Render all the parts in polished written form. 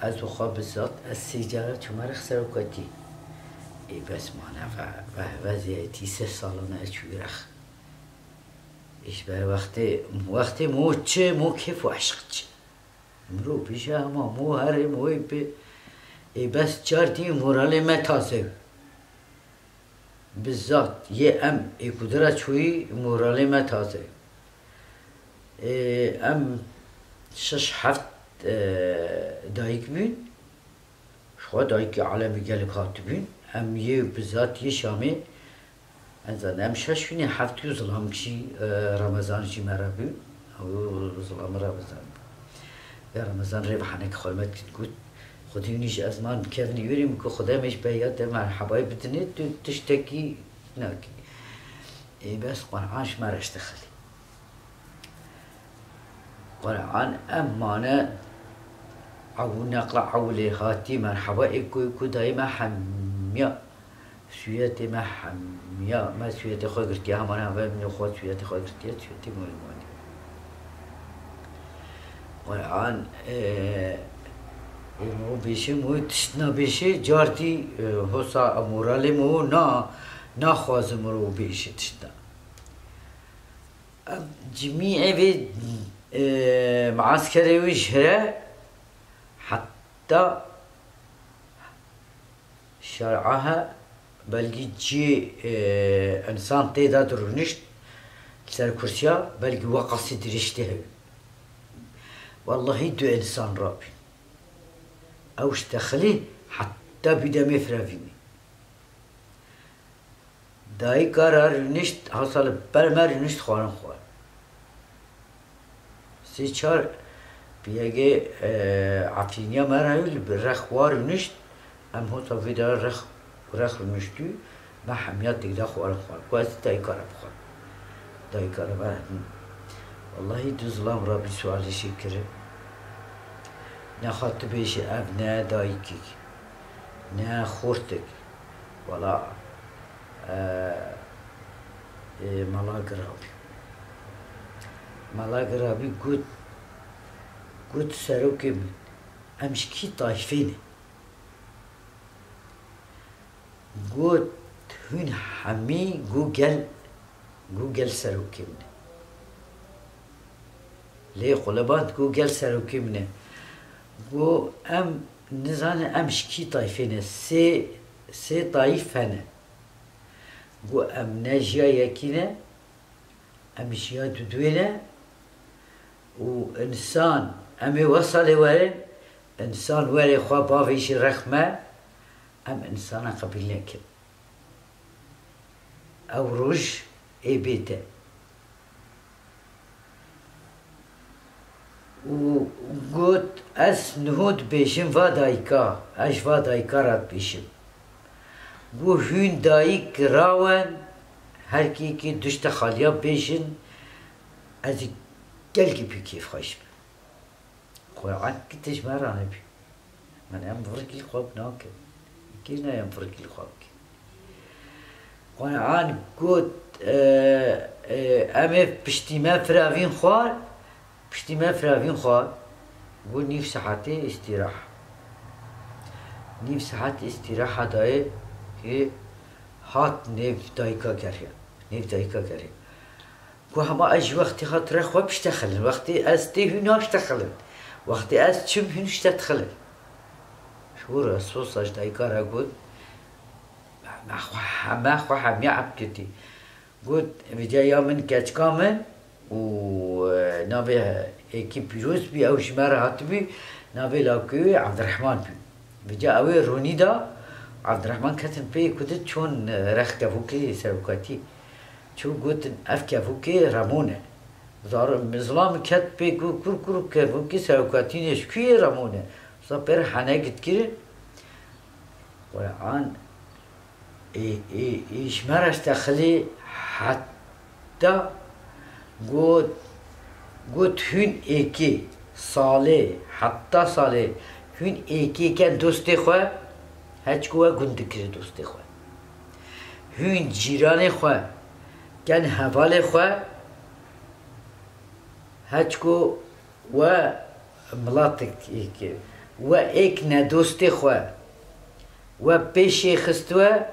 از خواب بالذات از سیجاره چمرخ سرکتی ای بس مانه و وضعیتی 3 سالانه چویرخ ایش به وقتی مو چه مو کیف و عشق چه امرو پیشه اما مو هر موی به ای بس چارتی مورال ما تازه بالذات یه ای کدرت چوی مورال ما تازه شش هفت دایک بین شو دایک عالمی گلی کات بین یه بالذات یه شامی انزان شش فینی هفت یو ظلام کشی رمضان جی مرا بین او ظلام رمضان به رمضان ری بحنک خالمت کد گود خودی نیش از من کردنی یوریم که خدا میش بیاد مرحبای بدنی تو تشتکی نکی ای بس قرآنش مرش دخلی قرآن امانه او نقل عولی هاتی مرحبا ایکو دایما حمیا سویت ما حمیا ما سویت خواه گرتی همانه همه من خود سویت خواه گرتی سویت مولمانی قرآن مو بیشه مو تشنا بیشه جارتی حسا مورال مو نا خوازم رو بیشه تشنا جميع في معسكر وجهه حتى شرعها بلقي جي انسان تيدا درنشت سر كرسيا بلقي وقص درشته والله دو انسان رابي اوش تخلي حتى بدا مفرافيني داي قرار نشت حصل برمر نشت خوان خوان سی چار بیاگه عفینیا مرایل برخوار نشت ام هو تا ویدار رخ نشتی ما حمیات دیگه خوار خوان کواستی دای کار بخوان دای کار بعد والله دو ظلام را بی سوالشی کرد نخاطب بیش اب نه دایکی نه خورتک ولا ملاق رابي قد سروكي امشكي طايفين قد هن حمي جوجل سروكي منه ليه قلبات جوجل سروكي منه قو نزان امشكي طايفين سي طايفنا قو ناجيا يكينا امشيا دودوينا وإنسان أمي وصل ورن إنسان وري خوا بافيش رخمة إنسان قبيلة كده أو روج إي بيته وقلت أس نهود بيشم فادايكا أش فادايكا رات بيشم قو هون دايك راون هركي كي دشت خاليا بيشن أزي قلقي بي كيف خايش قرآن كتش مرانه بي من ام فرقي الخواب ناكل كينا يم فرقي الخواب قرآن قد امي بشتيما فراوين خوار قول نيف ساعتي استراحة نيف ساعتي استراحة داي هات نيف دايكا كريا کو همه اج وقتی خاطر خواب اشتغلن وقتی از تی هنر اشتغلن وقتی از چم هنر اشتغلن شو رسوس اج دای کارا گود ما خو هم يعب كتي گود ویجا من کچ کامن و نابه اکی پیروز بی او شماره هات بی نابه لاکوی عبدالرحمن بی ویجا اوی رونی دا عبدالرحمن کتن پی کدت چون رخ کفوکی سرکاتی شو قلت أفكا فوكي رامونة زار مظلام كات بيكو كور كفوكي ساوكاتين شكوي رامونة صبر حناجت كده قرآن إيش مرة استخلي حتى قلت هن إيكي صالح حتى صالح هن إيكي كان دوستي خوا هاتشكوا قند كده دوستي خوا هن جيراني خوا كان حوال خوا هاتشكو و ملاطك و ایک ندوست خواه و پیش خستوه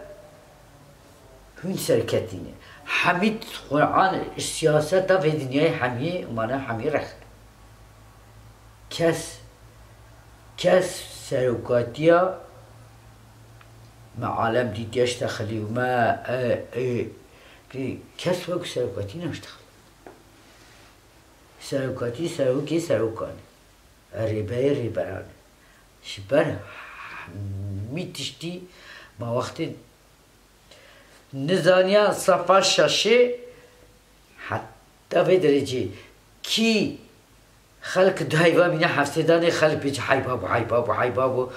هون سرکتینه حمید قرآن سیاست و دنیای حمی مانا حمی رخ کس سروکاتیا ما عالم دیدیش تخلی و ما کس وقت سروکاتی نمشتخل سروکاتی سروکی سروکانه ریبه ریبرانه شبر میتشتی ما وقتی نزانیا صفحه شاشه حتی به درجه کی خلق دایوا مینا حفظدان خلق بیچ حیباب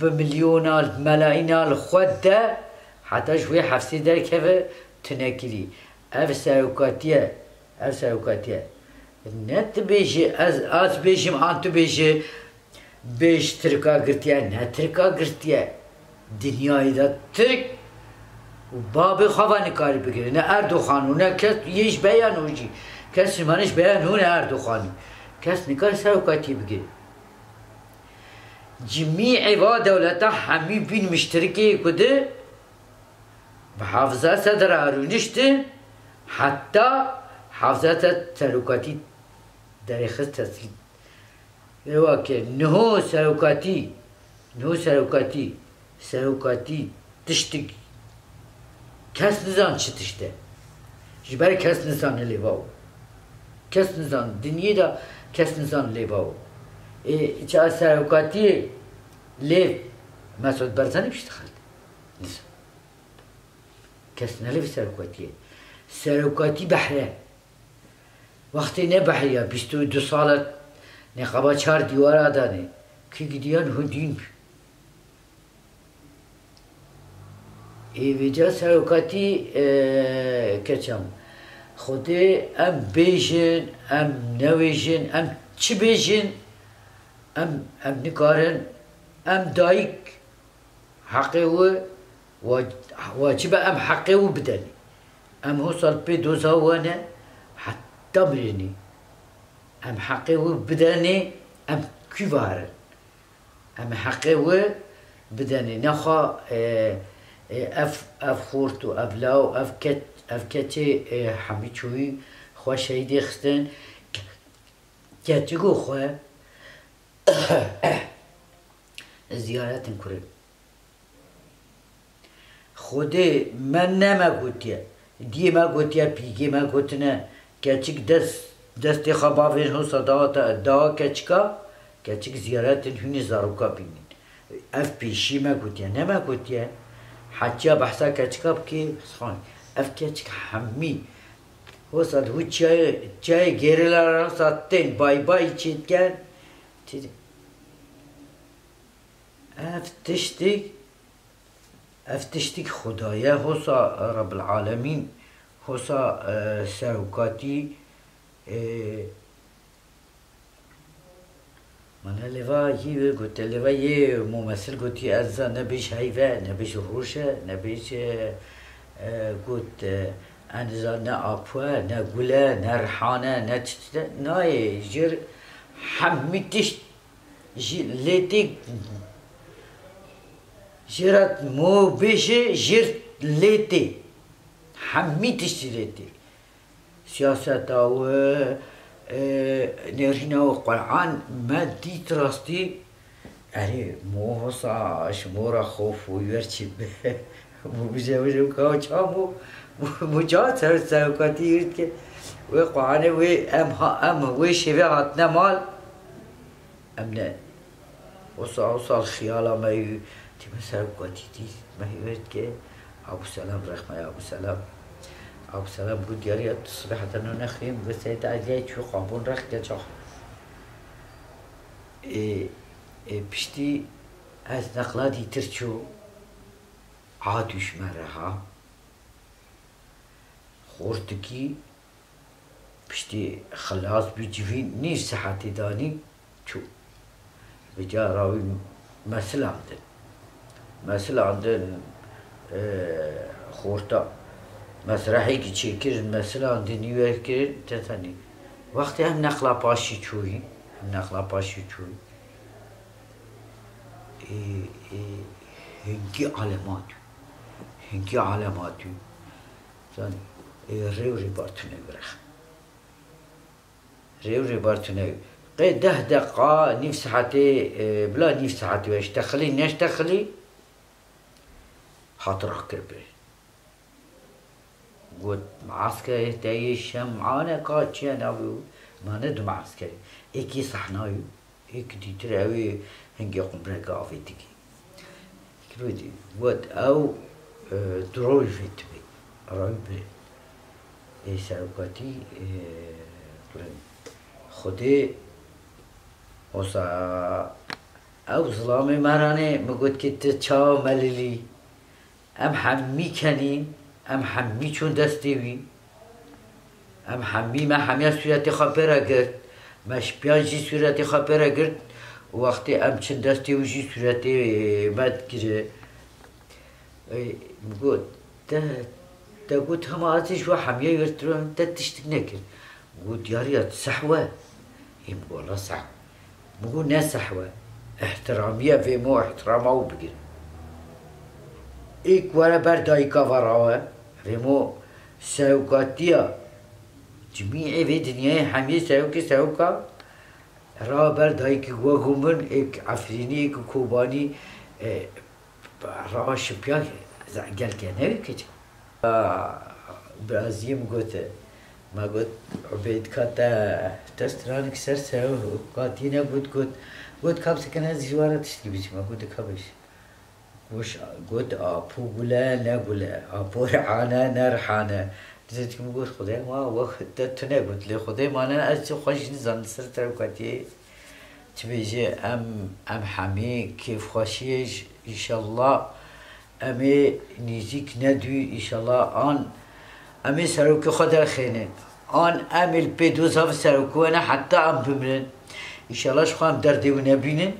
به میلیونال ملاینال خود ده حتی شوی حفظدان که تنکری اف سروکاتیه نت بیشه از بیشم آنتو بیشه بیش ترکا گرتیه نه ترکا گرتیه دنیای دا ترک و باب خواه نکاری بگیره نه اردوخانو نه کس یهش بیانو جی کس منش بیانو نه اردوخانو کس نکار سروکاتی بگیره جمیع و دولتا همی بین مشترکی کده به حافظه صدر آرونشتن حتی حافظه سروکاتی در خست تسلیم روا که نهو سروکاتی تشتگی کس نزان چه تشته جبر کس نزان لیواو کس نزان دنیا دا کس نزان لیواو چه سروکاتی لیو مسعود برزنی بشتخل نزان کس نلیو سروکاتی بحره وقتی نه بحریه 22 سالت نقابا 4 دیوار آدانه که گیدیان هندین ویجا سروکاتی کچم خوده ام بیجن ام نویجن ام چی بیجن ام نکارن ام دایک حقه و واجبه ام حقه و بدنی ام هو سال پی دوزاوانه حتی برینی ام حقه و بدنی ام کیوارن ام حقه و بدنی نخوا اف خورت و اف لاو اف کتی حمی چوی خواه شهیدی خستن کتی گو خواه زیارت کرد خوده من نما گوتیه دی ما گوتیه پیگی ما گوتنه کچک دست خباوین هو صداتا دا کچک زیارت هونی زاروکا بینین اف پیشی ما گوتیه نما گوتیه حتی بحثا کچکا بکی خان اف کچک همی هو صد هو چای گیرلا را ساتین بای چید کن افتشتك خدايا هوسا رب العالمين هوسا سروكاتي من لوا يي قلت لوا يي ممثل قلت أزا نبيش هيفا نبيش روشة نبيش قلت أنزا نا أبوا نا قولا نا رحانة نا تشتا ناي جير حميتش ليتك جرت مو بيجي جرت ليتي حميتش ليتي سياسة و نرينا وقرآن ما ديت راستي يعني مو هصا شمورا خوف ويرتشب مو بجاوجو كاوچا مو جات سروكاتي يرتك وقرآن وي ام وي شبه هاتنا مال امنا وصا الخيالة ما تبى سروكاتي ما هي ورد كه أبو سلام رحمة يا أبو سلام قد ياري الصبح حتى نخيم بس هي تعدي شو قابون رخ كجاه بشتي از نقلاتي ترشو عادش مرها خورتكي بشتي خلاص بيجيفين نيش صحتي داني شو بجا راوي مثل عندن خورتا مسرحی که چی کردن مثلا عندن نیویورک کردن تتانی وقتی هم نقلا پاشی چوی هنگی علاماتو زن ریو بارتونه برخ ریو بارتونه قی 10 دقیقه نیم ساعتی بلا نیم ساعتی وش تخلی نش تخلی حاطر كربي قلت معسكري تايش معانا كاتشي انا ما ند معسكري اكي صحنايو هيك دي تراوي هنجي قمبرا قافي تيجي كرودي ود او دروي فيتبي رايبي اي ساوكاتي خدي وصا او ظلامي مراني مقود كنت تشاو مللي ام حمی کنین ام حمی چون دستی وی ام حمی ما حمی صورت خبره گرد مش پیانجی صورت خبره گرد وقتی ام چند دستی و جی صورت مد گره مگود ده گود همه ازش و حمیه یرترون ده تشتک نکن گود یاریات صحوه این مگو الله صحوه مگو نه صحوه احترامیه و مو احترامه و بگیر ایک وره بر دایکا وراوه ریمو سوکاتیا جمیعی وی دنیای همیه سوکا را بر دایکی گوگومن ایک عفرینی ایک کوبانی را شپیا گل که نوی کچه برازیم گوته ما گوت عبید کاتا تسترانک سر سوکاتینا گوت کاب سکنه زیواره تشتی بیچی ما گوت کابش وش قد أبولا نقولا أبو رحانة نرحانة زيت كم قلت خدای ما وقت تنقول لي خدای ما أنا أجي خوش نزان سرت وقتي تبيجي أم حمي كيف خوشيج إن شاء الله أمي نيجيك ندو إن شاء الله أمي سروك خدر خينن أمي البيدوز هف سروك وأنا حتى أم بمرن إن شاء الله شخوام دردي ونبينن